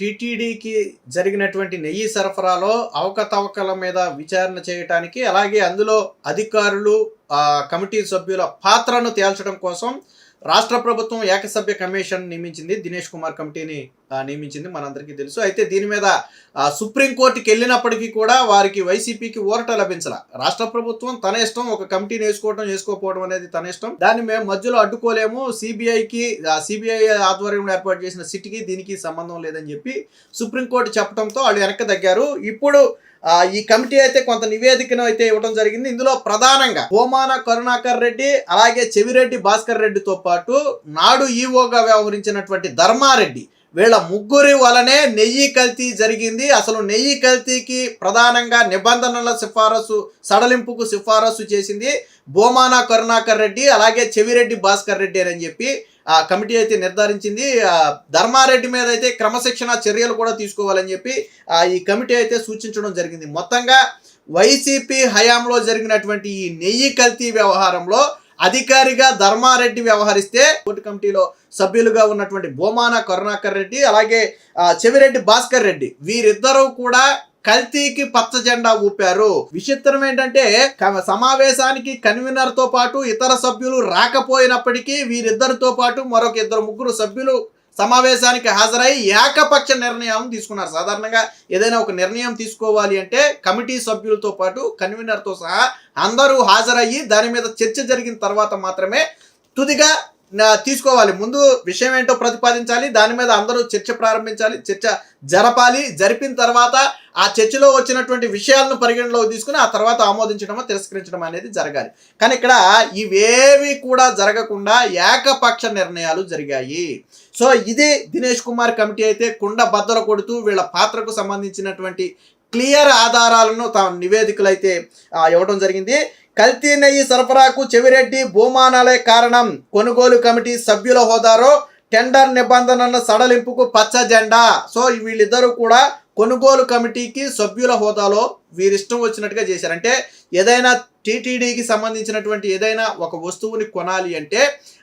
టీటీడీకి జరిగినటువంటి నెయ్యి సరఫరాలో అవకతవకల మీద విచారణ చేయటానికి, అలాగే అందులో అధికారులు, కమిటీ సభ్యుల పాత్రను తేల్చడం కోసం రాష్ట్ర ప్రభుత్వం ఏకసభ్య కమిషన్ నియమించింది. దినేష్ కుమార్ కమిటీని నియమించింది, మనందరికీ తెలుసు. అయితే దీని మీద సుప్రీంకోర్టుకి వెళ్ళినప్పటికీ కూడా వారికి వైసీపీకి ఊరట లభించాల. రాష్ట్ర ప్రభుత్వం తన ఇష్టం, ఒక కమిటీని వేసుకోకపోవడం అనేది తన ఇష్టం. దాన్ని మేము మధ్యలో అడ్డుకోలేము. సిబిఐ ఆధ్వర్యంలో ఏర్పాటు చేసిన సిట్కి దీనికి సంబంధం లేదని చెప్పి సుప్రీంకోర్టు చెప్పడంతో వాళ్ళు వెనక్కి తగ్గారు. ఇప్పుడు ఈ కమిటీ అయితే కొంత నివేదికను అయితే ఇవ్వడం జరిగింది. ఇందులో ప్రధానంగా భూమాన కరుణాకర్ రెడ్డి, అలాగే చెవిరెడ్డి భాస్కర్ రెడ్డితో పాటు నాడు ఈవోగా వ్యవహరించినటువంటి ధర్మారెడ్డి, వీళ్ళ ముగ్గురి వలనే నెయ్యి కల్తీ జరిగింది. అసలు నెయ్యి కల్తీకి ప్రధానంగా నిబంధనల సడలింపుకు సిఫారసు చేసింది భూమాన కరుణాకర్ రెడ్డి, అలాగే చెవిరెడ్డి భాస్కర్ రెడ్డి అని చెప్పి ఆ కమిటీ అయితే నిర్ధారించింది. ధర్మారెడ్డి మీద అయితే క్రమశిక్షణ చర్యలు కూడా తీసుకోవాలని చెప్పి ఈ కమిటీ అయితే సూచించడం జరిగింది. మొత్తంగా వైసీపీ హయాంలో జరిగినటువంటి ఈ నెయ్యి కల్తీ వ్యవహారంలో అధికారిగా ధర్మారెడ్డి వ్యవహరిస్తే, కోర్టు కమిటీలో సభ్యులుగా ఉన్నటువంటి భూమాన కరుణాకర్ రెడ్డి, అలాగే చెవిరెడ్డి భాస్కర్ రెడ్డి, వీరిద్దరూ కూడా కల్తీకి పచ్చ జెండా ఊపారు. విచిత్రం ఏంటంటే, సమావేశానికి కన్వీనర్ తో పాటు ఇతర సభ్యులు రాకపోయినప్పటికీ వీరిద్దరితో పాటు మరొక ముగ్గురు సభ్యులు సమావేశానికి హాజరై ఏకపక్ష నిర్ణయం తీసుకున్నారు. సాధారణంగా ఏదైనా ఒక నిర్ణయం తీసుకోవాలి అంటే కమిటీ సభ్యులతో పాటు కన్వీనర్తో సహా అందరూ హాజరయ్యి దాని మీద చర్చ జరిగిన తర్వాత మాత్రమే తుదిగా తీసుకోవాలి. ముందు విషయం ఏంటో ప్రతిపాదించాలి, దాని మీద అందరూ చర్చ ప్రారంభించాలి, చర్చ జరపాలి. జరిపిన తర్వాత ఆ చర్చలో వచ్చినటువంటి విషయాలను పరిగణలోకి తీసుకుని ఆ తర్వాత ఆమోదించడమో తిరస్కరించడం అనేది జరగాలి. కానీ ఇక్కడ ఇవేవి కూడా జరగకుండా ఏకపక్ష నిర్ణయాలు జరిగాయి. సో ఇది దినేష్ కుమార్ కమిటీ అయితే కుండ బద్దలు కొడుతూ వీళ్ళ పాత్రకు సంబంధించినటువంటి క్లియర్ ఆధారాలను తమ నివేదికలు అయితే ఇవ్వడం జరిగింది. కల్తీ నెయ్యి సరఫరాకు చెవిరెడ్డి భూమానాలే కారణం, కొనుగోలు కమిటీ సభ్యుల హోదాలో టెండర్ నిబంధనల సడలింపుకు పచ్చ జెండా. సో వీళ్ళిద్దరూ కూడా కొనుగోలు కమిటీకి సభ్యుల హోదాలో వీరిష్టం వచ్చినట్టుగా చేశారు. అంటే ఏదైనా టీటీడీకి సంబంధించినటువంటి ఏదైనా ఒక వస్తువుని కొనాలి అంటే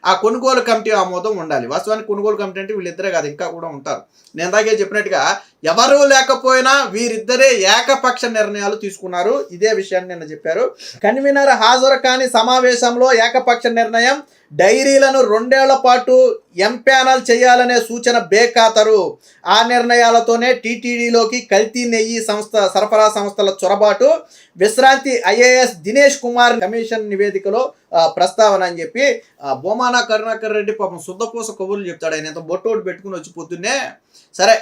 ఆ కొనుగోలు కమిటీ ఆమోదం ఉండాలి. వాస్తవానికి కొనుగోలు కమిటీ అంటే వీళ్ళిద్దరే కాదు, ఇంకా కూడా ఉంటారు. నేను ఇందాకే చెప్పినట్టుగా ఎవరూ లేకపోయినా వీరిద్దరే ఏకపక్ష నిర్ణయాలు తీసుకున్నారు. ఇదే విషయాన్ని నిన్న చెప్పారు. కన్వీనర్ హాజరు కాని సమావేశంలో ఏకపక్ష నిర్ణయం, డైరీలను 2 ఏళ్ల పాటు ఎంపానల్ చేయాలనే సూచన బేఖాతరు. ఆ నిర్ణయాలతోనే టీటీడీలోకి కల్తీ నెయ్యి సరఫరా సంస్థల చొరబాటు, విశ్రాంతి ఐఏఎస్ దినేష్ కుమార్ కమిషన్ నివేదికలో ప్రస్తావన అని చెప్పి భూమాన కరుణాకర్ రెడ్డి పాపం శుద్ధపూస కబుర్లు చెప్తాడు. ఆయన ఎంత బొట్టోడు పెట్టుకుని వచ్చి పొద్దున్నే, సరే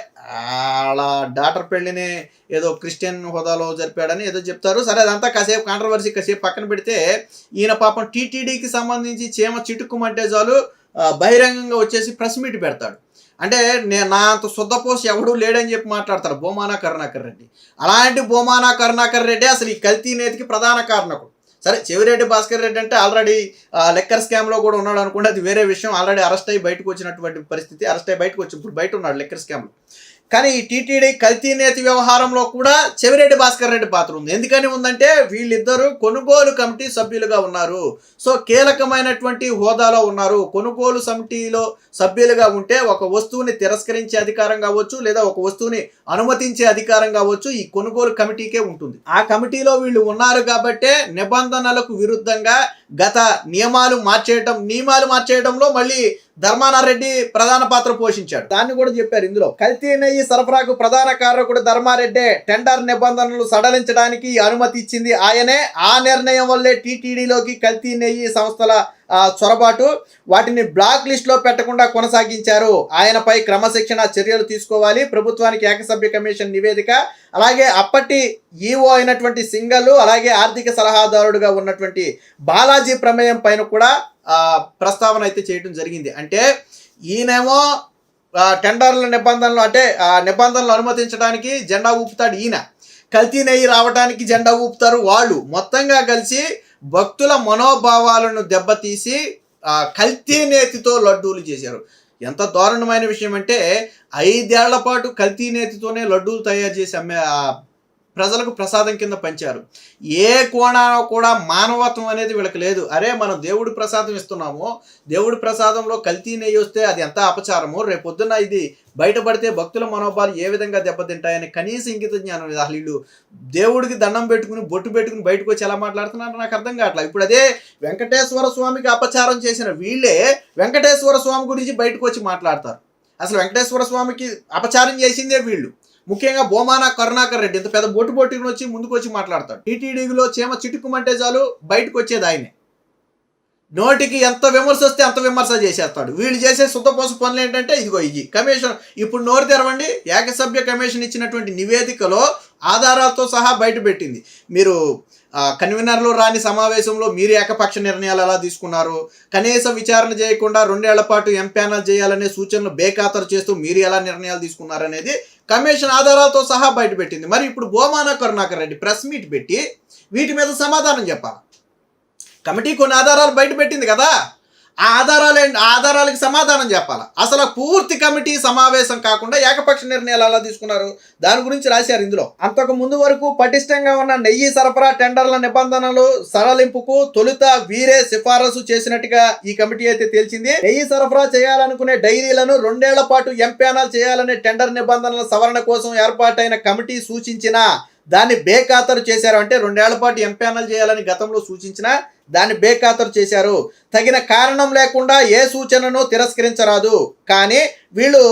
అలా డాటర్ పెళ్లిని ఏదో క్రిస్టియన్ హోదాలో జరిపాడని ఏదో చెప్తారు. సరే అదంతా కాసేపు కాంట్రవర్సీ కాసేపు పక్కన పెడితే, ఈయన పాపం టీటీడీకి సంబంధించి చీమ చిటుక్కుమంటే చాలు బహిరంగంగా వచ్చేసి ప్రెస్ మీట్ పెడతాడు. అంటే నా అంత శుద్ధపోసి ఎవడూ లేడని చెప్పి మాట్లాడతాడు భూమాన కరుణాకర్ రెడ్డి. అలాంటి భూమాన కరుణాకర్ రెడ్డి అసలు ఈ కల్తీ నేతికి ప్రధాన కారణకుడు. సరే చెవిరెడ్డి భాస్కర్ రెడ్డి అంటే ఆల్రెడీ లెక్కర్ స్కామ్లో కూడా ఉన్నాడు అనుకుంటే అది వేరే విషయం. ఆల్రెడీ అరెస్ట్ అయ్యి బయటకు వచ్చినటువంటి పరిస్థితి, అరెస్ట్ అయ్యి బయటకు వచ్చి ఇప్పుడు బయట ఉన్నాడు లెక్కర్ స్కామ్లో. కానీ ఈ టీటీడీ కల్తీ నేతి వ్యవహారంలో కూడా చెవిరెడ్డి భాస్కర్ రెడ్డి పాత్ర ఉంది. ఎందుకని ఉందంటే వీళ్ళిద్దరూ కొనుగోలు కమిటీ సభ్యులుగా ఉన్నారు. సో కీలకమైనటువంటి హోదాలో ఉన్నారు. కొనుగోలు కమిటీలో సభ్యులుగా ఉంటే ఒక వస్తువుని తిరస్కరించే అధికారం కావచ్చు, లేదా ఒక వస్తువుని అనుమతించే అధికారం కావచ్చు ఈ కొనుగోలు కమిటీకే ఉంటుంది. ఆ కమిటీలో వీళ్ళు ఉన్నారు కాబట్టే నిబంధనలకు విరుద్ధంగా గత నియమాలు మార్చేయడంలో మళ్ళీ ధర్మారెడ్డి ప్రధాన పాత్ర పోషించాడు. దాన్ని కూడా చెప్పారు ఇందులో. కల్తీ నెయ్యి సరఫరాకు ప్రధాన కారకుడు ధర్మారెడ్డి, టెండర్ నిబంధనలు సడలించడానికి అనుమతి ఇచ్చింది ఆయనే. ఆ నిర్ణయం వల్లే టీటీడీలోకి కల్తీ నెయ్యి సంస్థల చొరబాటు, వాటిని బ్లాక్ లిస్ట్లో పెట్టకుండా కొనసాగించారు. ఆయనపై క్రమశిక్షణ చర్యలు తీసుకోవాలి. ప్రభుత్వానికి ఏకసభ్య కమిషన్ నివేదిక, అలాగే అప్పటి ఈఓ అయినటువంటి సింగల్, అలాగే ఆర్థిక సలహాదారుడుగా ఉన్నటువంటి బాలాజీ ప్రమేయం పైన కూడా ప్రస్తావన అయితే చేయడం జరిగింది. అంటే ఈయనేమో టెండర్ల నిబంధనలు అంటే నిబంధనలు అనుమతించడానికి జెండా ఊపుతాడు ఈయన, కల్తీ నెయ్యి రావడానికి జెండా ఊపుతారు వాళ్ళు. మొత్తంగా కలిసి భక్తుల మనోభావాలను దెబ్బతీసి కల్తీ నేతితో లడ్డూలు చేశారు. ఎంత దారుణమైన విషయం అంటే 5 ఏళ్ల పాటు కల్తీ నేతితోనే లడ్డూలు తయారు చేసి ప్రజలకు ప్రసాదం కింద పంచారు. ఏ కోణాన కూడా మానవత్వం అనేది వీళ్ళకి లేదు. అరే మనం దేవుడి ప్రసాదం ఇస్తున్నాము, దేవుడి ప్రసాదంలో కల్తీ నెయ్యి వస్తే అది ఎంత అపచారము, రేపొద్దున ఇది బయటపడితే భక్తుల మనోభావాలు ఏ విధంగా దెబ్బతింటాయని కనీస ఇంగిత జ్ఞానం లేదు. అసలు వీళ్ళు దేవుడికి దండం పెట్టుకుని బొట్టు పెట్టుకుని బయటకు వచ్చి ఎలా మాట్లాడుతున్నారో నాకు అర్థం కావట్లేదు. ఇప్పుడు అదే వెంకటేశ్వర స్వామికి అపచారం చేసిన వీళ్ళే వెంకటేశ్వర స్వామి గురించి బయటకు వచ్చి మాట్లాడతారు. అసలు వెంకటేశ్వర స్వామికి అపచారం చేసిందే వీళ్ళు. ముఖ్యంగా బోమాన కరుణాకర్ రెడ్డి ఇంత పెద్ద బొట్టు బొట్టుకుని వచ్చి ముందుకు వచ్చి మాట్లాడతాడు. టీటీడీలో చీమ చిటుకుమంటే చాలు బయటకు వచ్చేది ఆయనే. నోటికి ఎంత విమర్శ వస్తే అంత విమర్శ చేసేస్తాడు. వీళ్ళు చేసే శుద్ధపోస పనులు ఏంటంటే ఇదిగో ఇది కమిషన్. ఇప్పుడు నోరు తెరవండి, ఏకసభ్య కమిషన్ ఇచ్చినటువంటి నివేదికలో ఆధారాలతో సహా బయట పెట్టింది. మీరు కన్వీనర్లు రాని సమావేశంలో మీరు ఏకపక్ష నిర్ణయాలు ఎలా తీసుకున్నారు, కనీస విచారణ చేయకుండా 2 ఏళ్ల పాటు ఎంప్యానల్ చేయాలనే సూచనలు బేఖాతరు చేస్తూ మీరు ఎలా నిర్ణయాలు తీసుకున్నారు అనేది కమిషన్ ఆధారాలతో సహా బయట పెట్టింది. మరి ఇప్పుడు బోమాన కరుణాకర్ రెడ్డి ప్రెస్ మీట్ పెట్టి వీటి మీద సమాధానం చెప్పాలి. కమిటీ కొన్ని ఆధారాలు బయట పెట్టింది కదా, ఆ ఆధారాలకి సమాధానం చెప్పాలి. అసలు పూర్తి కమిటీ సమావేశం కాకుండా ఏకపక్ష నిర్ణయాలు ఎలా తీసుకున్నారు దాని గురించి రాశారు ఇందులో. అంతకు ముందు వరకు పటిష్టంగా ఉన్న నెయ్యి సరఫరా టెండర్ల నిబంధనలు సడలింపుకు తొలుత వీరే సిఫారసు చేసినట్టుగా ఈ కమిటీ అయితే తేల్చింది. నెయ్యి సరఫరా చేయాలనుకునే డైరీలను 2 ఏళ్ల పాటు ఎంప్యానల్ చేయాలనే టెండర్ నిబంధనల సవరణ కోసం ఏర్పాటైన కమిటీ సూచించిన దాన్ని బేఖాతరు చేశారు. అంటే 2 ఏళ్ల పాటు ఎంప్యానల్ చేయాలని గతంలో సూచించిన దాన్ని బేఖాతరు చేశారు. తగిన కారణం లేకుండా ఏ సూచనను తిరస్కరించరాదు. కానీ వీళ్ళు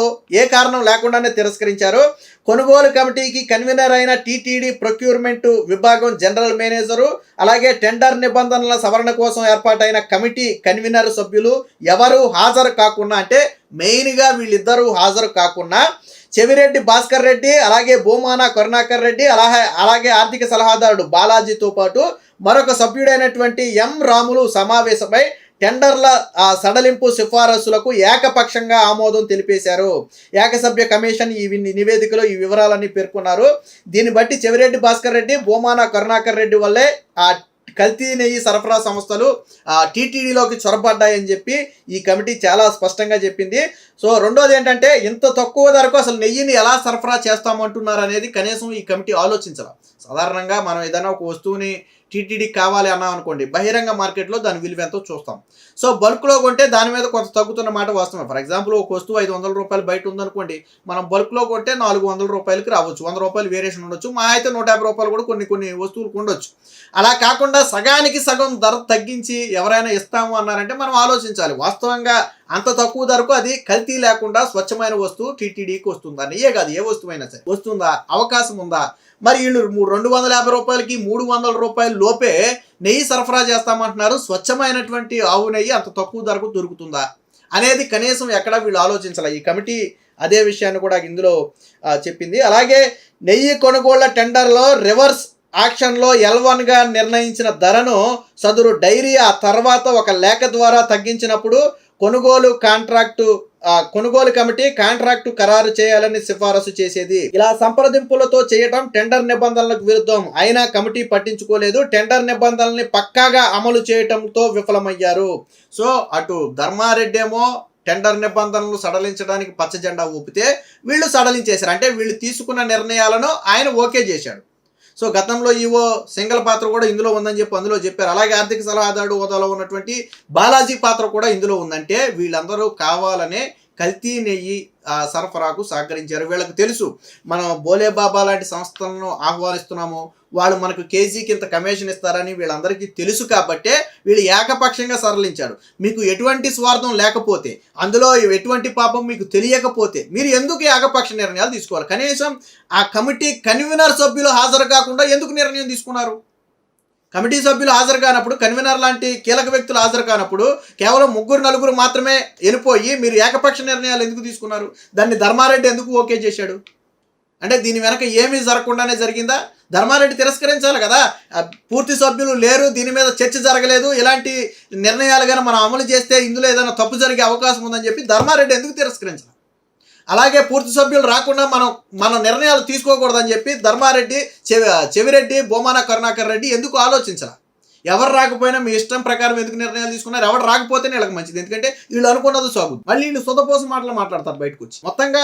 ఏ కారణం లేకుండానే తిరస్కరించారు. కొనుగోలు కమిటీకి కన్వీనర్ అయిన టీటీడీ ప్రొక్యూర్మెంట్ విభాగం జనరల్ మేనేజరు, అలాగే టెండర్ నిబంధనల సవరణ కోసం ఏర్పాటైన కమిటీ కన్వీనర్ సభ్యులు ఎవరు హాజరు కాకుండా, అంటే మెయిన్గా వీళ్ళిద్దరూ హాజరు కాకుండా చెవిరెడ్డి భాస్కర్ రెడ్డి, అలాగే బోమాన కరుణాకర్ రెడ్డి, అలాగే ఆర్థిక సలహాదారుడు బాలాజీతో పాటు మరొక సభ్యుడైనటువంటి ఎం రాములు సమావేశమై టెండర్ల సడలింపు సిఫారసులకు ఏకపక్షంగా ఆమోదం తెలిపేశారు. ఏకసభ్య కమిషన్ ఈ నివేదికలో ఈ వివరాలన్నీ పేర్కొన్నారు. దీన్ని బట్టి చెవిరెడ్డి భాస్కర్ రెడ్డి, బోమాన కరుణాకర్ రెడ్డి వల్లే ఆ కల్తీ నెయ్యి సరఫరా సంస్థలు టీటీడీలోకి చొరబడ్డాయని చెప్పి ఈ కమిటీ చాలా స్పష్టంగా చెప్పింది. సో రెండోది ఏంటంటే ఇంత తక్కువ ధరకు అసలు నెయ్యిని ఎలా సరఫరా చేస్తామంటున్నారు అనేది కనీసం ఈ కమిటీ ఆలోచించాలి. సాధారణంగా మనం ఏదైనా ఒక వస్తువుని టీటీడీకి కావాలి అన్నాం అనుకోండి, బహిరంగ మార్కెట్లో దాని విలువ ఎంతో చూస్తాం. సో బల్క్లో కొంటే దాని మీద కొంత తగ్గుతున్న మాట వాస్తవం. ఫర్ ఎగ్జాంపుల్ ఒక వస్తువు 500 రూపాయలు బయట ఉందనుకోండి, మనం బల్క్లో కొంటే 400 రూపాయలకి రావచ్చు, 100 రూపాయలు వేరియేషన్ ఉండొచ్చు, మా అయితే 150 రూపాయలు కూడా కొన్ని వస్తువులకు ఉండొచ్చు. అలా కాకుండా సగానికి సగం ధర తగ్గించి ఎవరైనా ఇస్తాము అన్నారంటే మనం ఆలోచించాలి. వాస్తవంగా అంత తక్కువ ధరకు అది కల్తీ లేకుండా స్వచ్ఛమైన వస్తువు టీటీడీకి వస్తుందా? నెయ్యే కాదు, ఏ వస్తువైనా సరే వస్తుందా? అవకాశం ఉందా? మరి వీళ్ళు 250 రూపాయలకి 300 రూపాయల లోపే నెయ్యి సరఫరా చేస్తామంటున్నారు. స్వచ్ఛమైనటువంటి ఆవు నెయ్యి అంత తక్కువ ధరకు దొరుకుతుందా అనేది కనీసం ఎక్కడ వీళ్ళు ఆలోచించాలి. ఈ కమిటీ అదే విషయాన్ని కూడా ఇందులో చెప్పింది. అలాగే నెయ్యి కొనుగోళ్ల టెండర్లో రివర్స్ ఆక్షన్లో L1గా నిర్ణయించిన ధరను సదరు డైరీ ఆ తర్వాత ఒక లేఖ ద్వారా తగ్గించినప్పుడు కొనుగోలు కమిటీ కాంట్రాక్టు ఖరారు చేయాలని సిఫారసు చేసేది. ఇలా సంప్రదింపులతో చేయటం టెండర్ నిబంధనలకు విరుద్ధం. అయినా కమిటీ పట్టించుకోలేదు. టెండర్ నిబంధనల్ని పక్కాగా అమలు చేయటంతో విఫలమయ్యారు. సో అటు ధర్మారెడ్డి ఏమో టెండర్ నిబంధనలు సడలించడానికి పచ్చ జెండా ఊపితే వీళ్ళు సడలించేశారు. అంటే వీళ్ళు తీసుకున్న నిర్ణయాలను ఆయన ఓకే చేశాడు. సో గతంలో ఈవో సింగల్ పాత్ర కూడా ఇందులో ఉందని చెప్పి అందులో చెప్పారు. అలాగే ఆర్థిక సలహాదారుడు హోదాలో ఉన్నటువంటి బాలాజీ పాత్ర కూడా ఇందులో ఉందంటే వీళ్ళందరూ కావాలనే కల్తీ నెయ్యి సరఫరాకు సహకరించారు. వీళ్ళకి తెలుసు మనం బోలేబాబా లాంటి సంస్థలను ఆహ్వానిస్తున్నాము, వాళ్ళు మనకు కేజీకి ఇంత కమిషన్ ఇస్తారని వీళ్ళందరికీ తెలుసు. కాబట్టే వీళ్ళు ఏకపక్షంగా సరళించాడు. మీకు ఎటువంటి స్వార్థం లేకపోతే, అందులో ఎటువంటి పాపం మీకు తెలియకపోతే మీరు ఎందుకు ఏకపక్ష నిర్ణయాలు తీసుకోవాలి? కనీసం ఆ కమిటీ కన్వీనర్ సభ్యులు హాజరు కాకుండా ఎందుకు నిర్ణయం తీసుకున్నారు? కమిటీ సభ్యులు హాజరు కానప్పుడు, కన్వీనర్ లాంటి కీలక వ్యక్తులు హాజరు కానప్పుడు కేవలం 3-4 మాత్రమే వెళ్ళిపోయి మీరు ఏకపక్ష నిర్ణయాలు ఎందుకు తీసుకున్నారు? దాన్ని ధర్మారెడ్డి ఎందుకు ఓకే చేశాడు? అంటే దీని వెనక ఏమీ జరగకుండానే జరిగిందా? ధర్మారెడ్డి తిరస్కరించాలి కదా. పూర్తి సభ్యులు లేరు, దీని మీద చర్చ జరగలేదు, ఇలాంటి నిర్ణయాలు కానీ మనం అమలు చేస్తే ఇందులో ఏదైనా తప్పు జరిగే అవకాశం ఉందని చెప్పి ధర్మారెడ్డి ఎందుకు తిరస్కరించాలి? అలాగే పూర్తి సభ్యులు రాకుండా మన నిర్ణయాలు తీసుకోకూడదని చెప్పి ధర్మారెడ్డి, చెవిరెడ్డి, బోమాన కరుణాకర్ రెడ్డి ఎందుకు ఆలోచించాలి? ఎవరు రాకపోయినా మీ ఇష్టం ప్రకారం ఎందుకు నిర్ణయాలు తీసుకున్నారు, ఎవరు రాకపోతేనే వీళ్ళకి మంచిది, ఎందుకంటే వీళ్ళు అనుకున్నది సాగుతుంది. మళ్ళీ వీళ్ళు సొంతపోసం మాటలు మాట్లాడతారు బయటకు వచ్చి. మొత్తంగా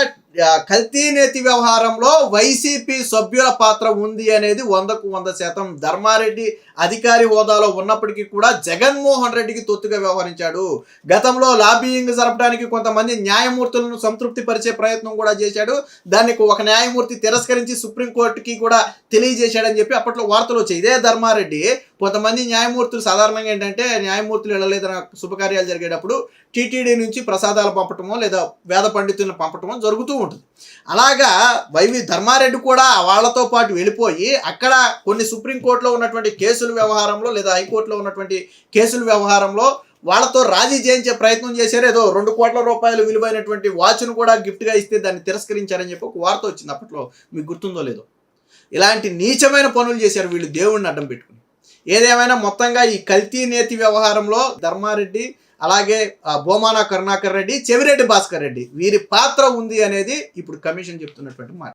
కల్తీ నేతి వ్యవహారంలో వైసీపీ సభ్యుల పాత్ర ఉంది అనేది 100కు 100%. ధర్మారెడ్డి అధికారి హోదాలో ఉన్నప్పటికీ కూడా జగన్మోహన్ రెడ్డికి తొత్తుగా వ్యవహరించాడు. గతంలో లాబియింగ్ జరపడానికి కొంతమంది న్యాయమూర్తులను సంతృప్తి పరిచే ప్రయత్నం కూడా చేశాడు. దాన్ని ఒక న్యాయమూర్తి తిరస్కరించి సుప్రీంకోర్టుకి కూడా తెలియజేశాడని చెప్పి అప్పట్లో వార్తలు వచ్చాయి. ఇదే ధర్మారెడ్డి కొంతమంది న్యాయమూర్తులు సాధారణంగా ఏంటంటే న్యాయమూర్తులు వెళ్ళలేదన్న శుభకార్యాలు జరిగేటప్పుడు టీటీడీ నుంచి ప్రసాదాలు పంపటమో లేదా వేద పండితులను పంపటమో జరుగుతూ ఉంటుంది. అలాగా వైవి ధర్మారెడ్డి కూడా వాళ్ళతో పాటు వెళ్ళిపోయి అక్కడ కొన్ని సుప్రీంకోర్టులో ఉన్నటువంటి కేసుల వ్యవహారంలో లేదా హైకోర్టులో ఉన్నటువంటి కేసుల వ్యవహారంలో వాళ్ళతో రాజీ చేయించే ప్రయత్నం చేశారు. ఏదో 2 కోట్ల రూపాయలు విలువైనటువంటి వాచ్ను కూడా గిఫ్ట్గా ఇస్తే దాన్ని తిరస్కరించారని చెప్పి ఒక వార్త వచ్చింది అప్పట్లో, మీకు గుర్తుందో లేదో. ఇలాంటి నీచమైన పనులు చేశారు వీళ్ళు దేవుడిని అడ్డం పెట్టుకుని. ఏదేమైనా మొత్తంగా ఈ కల్తీ నేతి వ్యవహారంలో ధర్మారెడ్డి అలాగే భూమాన కరుణాకర్ రెడ్డి, చెవిరెడ్డి భాస్కర్ రెడ్డి వీరి పాత్ర ఉంది అనేది ఇప్పుడు కమిషన్ చెప్తున్నటువంటి మాట.